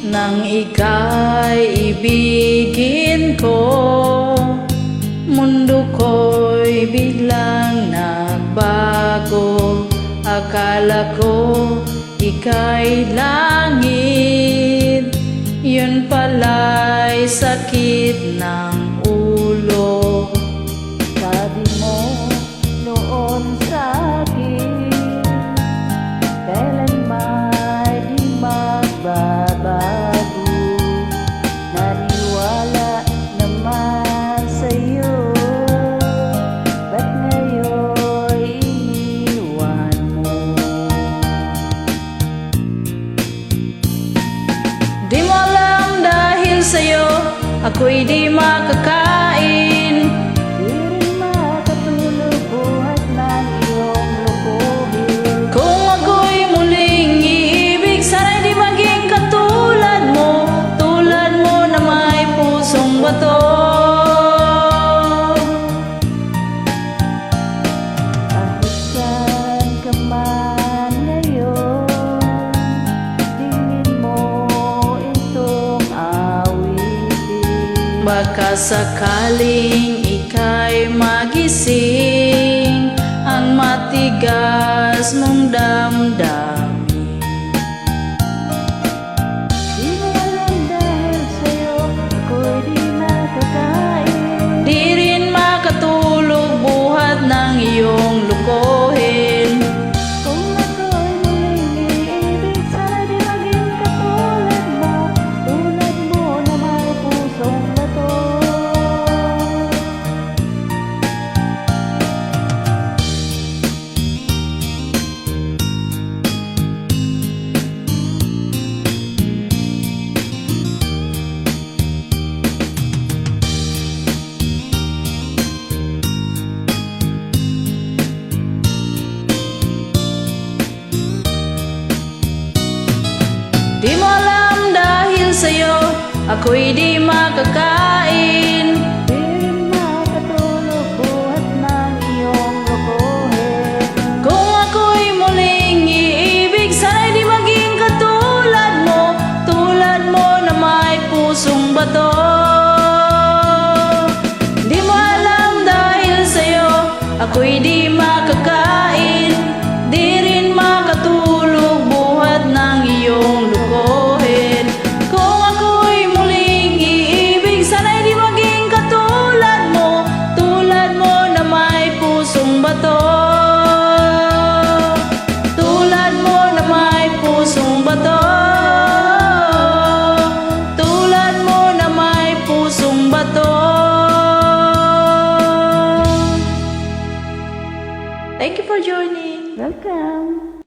Nang ika'y ibigin ko, mundo ko'y biglang nagbago. Akala ko ika'y langit, yun pala'y sakit ng ulo. Sabi mo noon sa'kin, kailan may di magbabago. Naniwala naman sa'yo, ba't ngayon iniwan mo? Di mo alam dahil sa'yo ako'y di makakain. Di rin makatulog buhat ng iyong lokohin. Kung ako'y muling iibig, sana'y di maging katulad mo, tulad mo na may pusong bato. Kahit saan ka man ngayon, tingin mo itong awitin. Baka sakaling ika'y magising ang matigas mong damdamin. Di mo alam dahil sa'yo ako'y di makakain. Di rin makatulog buhat ng iyong lukohin. Kung ako'y muling iibig, sana di maging katulad mo, tulad mo na may pusong bato. Di mo alam dahil sa'yo ako'y di makakain. Di rin makatulog buhat ng iyong lokohin. Kung ako'y muling iibig, sana'y di maging katulad mo, tulad mo na may pusong bato. Di mo alam dahil sa'yo ako'y di makakain. Di rin makatulog buhat ng iyong lukohin. Kung ako'y muling iibig, sana'y di maging katulad mo, tulad mo na may pusong bato. Tulad mo na may pusong bato. Tulad mo na may pusong bato. Thank you for joining. Welcome.